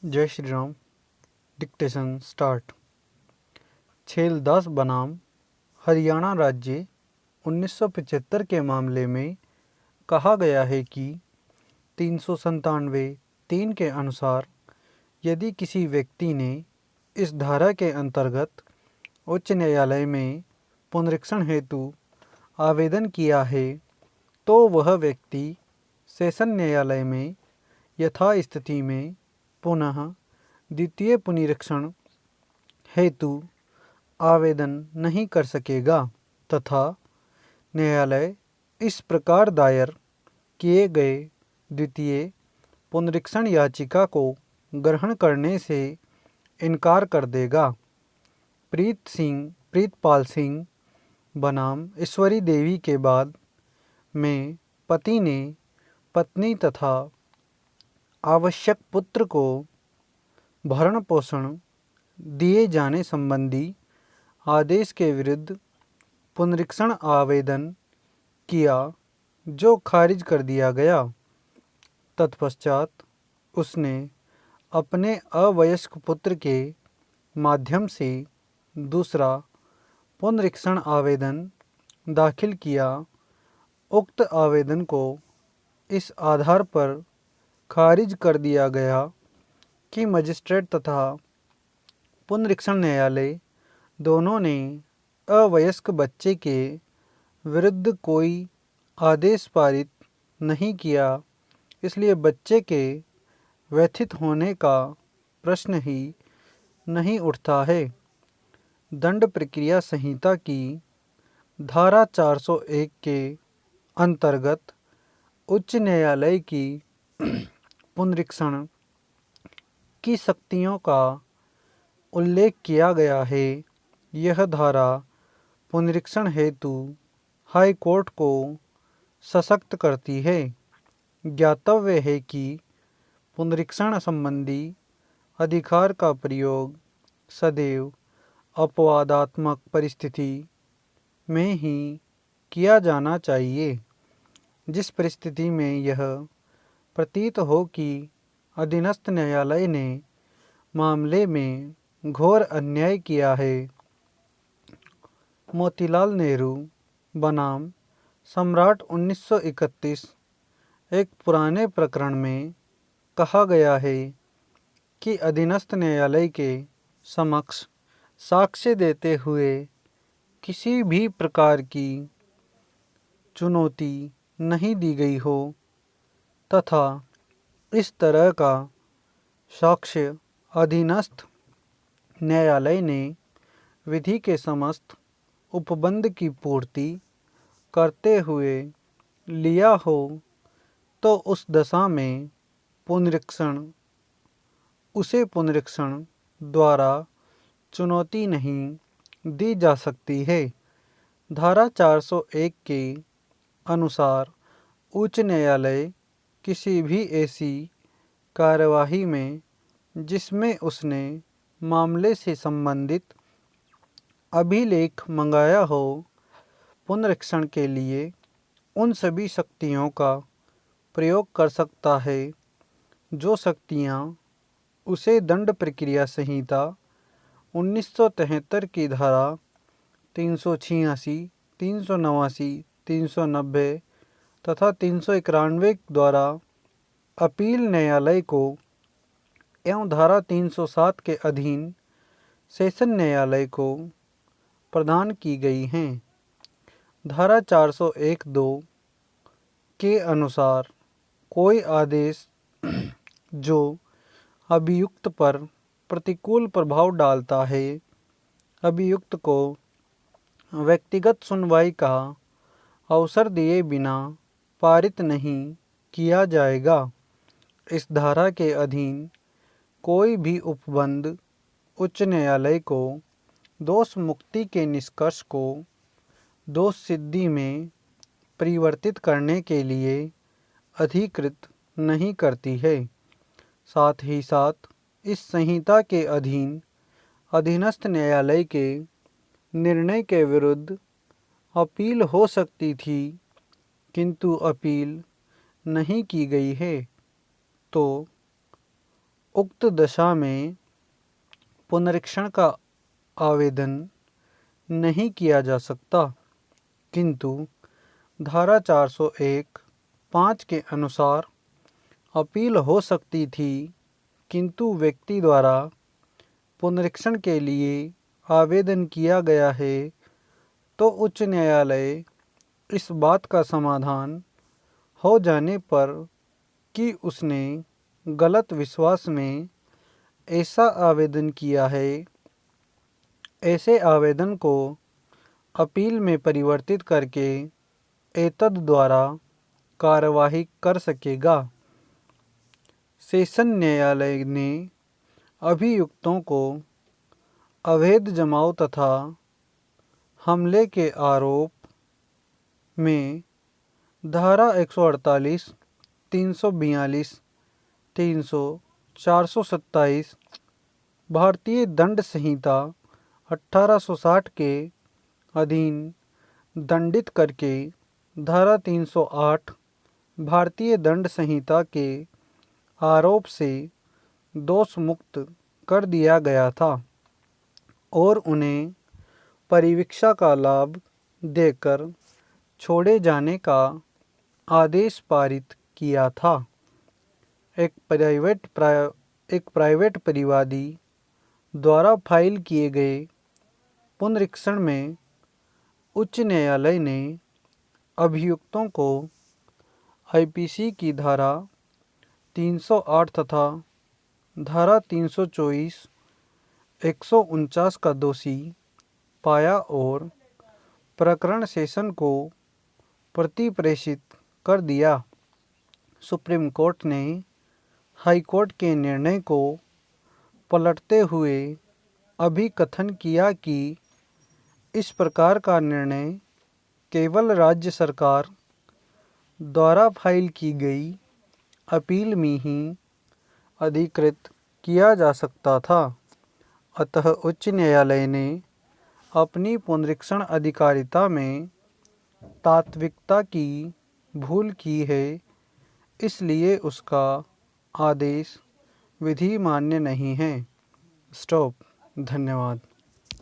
जय Shri Ram. Dictation start. Cheldas बनाम हरियाणा राज्य 1975 के मामले में कहा गया है कि 397(3) के अनुसार यदि किसी व्यक्ति ने इस धारा के अंतर्गत उच्च न्यायालय में पुनरीक्षण हेतु आवेदन किया है तो वह व्यक्ति सेशन न्यायालय में यथास्थिति में पुनः द्वितीय पुनरीक्षण हेतु आवेदन नहीं कर सकेगा तथा न्यायालय इस प्रकार दायर किए गए द्वितीय पुनरीक्षण याचिका को ग्रहण करने से इनकार कर देगा। प्रीतपाल सिंह बनाम ईश्वरी देवी के बाद में पति ने पत्नी तथा आवश्यक पुत्र को भरण पोषण दिए जाने संबंधी आदेश के विरुद्ध पुनरीक्षण आवेदन किया जो खारिज कर दिया गया। तत्पश्चात उसने अपने अवयस्क पुत्र के माध्यम से दूसरा पुनरीक्षण आवेदन दाखिल किया। उक्त आवेदन को इस आधार पर खारिज कर दिया गया कि मजिस्ट्रेट तथा पुनरीक्षण न्यायालय दोनों ने अवयस्क बच्चे के विरुद्ध कोई आदेश पारित नहीं किया, इसलिए बच्चे के व्यथित होने का प्रश्न ही नहीं उठता है। दंड प्रक्रिया संहिता की धारा 401 के अंतर्गत उच्च न्यायालय की पुनरीक्षण की शक्तियों का उल्लेख किया गया है। यह धारा पुनरीक्षण हेतु हाई कोर्ट को सशक्त करती है। ज्ञातव्य है कि पुनरीक्षण संबंधी अधिकार का प्रयोग सदैव अपवादात्मक परिस्थिति में ही किया जाना चाहिए, जिस परिस्थिति में यह प्रतीत हो कि अधीनस्थ न्यायालय ने मामले में घोर अन्याय किया है। मोतीलाल नेहरू बनाम सम्राट 1931 एक पुराने प्रकरण में कहा गया है कि अधीनस्थ न्यायालय के समक्ष साक्ष्य देते हुए किसी भी प्रकार की चुनौती नहीं दी गई हो तथा इस तरह का साक्ष्य अधीनस्थ न्यायालय ने विधि के समस्त उपबंध की पूर्ति करते हुए लिया हो तो उस दशा में पुनरीक्षण द्वारा चुनौती नहीं दी जा सकती है। धारा 401 के अनुसार उच्च न्यायालय किसी भी ऐसी कार्यवाही में जिसमें उसने मामले से संबंधित अभिलेख मंगाया हो, पुनरीक्षण के लिए उन सभी शक्तियों का प्रयोग कर सकता है जो शक्तियाँ उसे दंड प्रक्रिया संहिता 1973 की धारा 386, 389, 390 तथा 391 द्वारा अपील न्यायालय को एवं धारा 307 के अधीन सेशन न्यायालय को प्रदान की गई हैं। धारा 401(2) के अनुसार कोई आदेश जो अभियुक्त पर प्रतिकूल प्रभाव डालता है, अभियुक्त को व्यक्तिगत सुनवाई का अवसर दिए बिना पारित नहीं किया जाएगा। इस धारा के अधीन कोई भी उपबंध उच्च न्यायालय को दोष मुक्ति के निष्कर्ष को दोष सिद्धि में परिवर्तित करने के लिए अधिकृत नहीं करती है। साथ ही साथ इस संहिता के अधीन अधीनस्थ न्यायालय के निर्णय के विरुद्ध अपील हो सकती थी, किंतु अपील नहीं की गई है। तो उक्त दशा में पुनरीक्षण का आवेदन नहीं किया जा सकता, किंतु धारा 401(5) के अनुसार अपील हो सकती थी, किंतु व्यक्ति द्वारा पुनरीक्षण के लिए आवेदन किया गया है तो उच्च न्यायालय इस बात का समाधान हो जाने पर कि उसने गलत विश्वास में ऐसा आवेदन किया है, ऐसे आवेदन को अपील में परिवर्तित करके एतद द्वारा कार्यवाही कर सकेगा। सेशन न्यायालय ने अभियुक्तों को अवैध जमाव तथा हमले के आरोप में धारा 148, 342, 300, 427 भारतीय दंड संहिता 1860 के अधीन दंडित करके धारा 308 भारतीय दंड संहिता के आरोप से दोष मुक्त कर दिया गया था और उन्हें परिवीक्षा का लाभ देकर छोड़े जाने का आदेश पारित किया था। एक प्राइवेट परिवादी द्वारा फाइल किए गए पुनरीक्षण में उच्च न्यायालय ने अभियुक्तों को आईपीसी की धारा 308 तथा धारा 324, 149 का दोषी पाया और प्रकरण सेशन को प्रति प्रेषित कर दिया। सुप्रीम कोर्ट ने हाई कोर्ट के निर्णय को पलटते हुए अभिकथन किया कि इस प्रकार का निर्णय केवल राज्य सरकार द्वारा फाइल की गई अपील में ही अधिकृत किया जा सकता था। अतः उच्च न्यायालय ने अपनी पुनरीक्षण अधिकारिता में तात्विकता की भूल की है, इसलिए उसका आदेश विधि मान्य नहीं है। स्टॉप। धन्यवाद।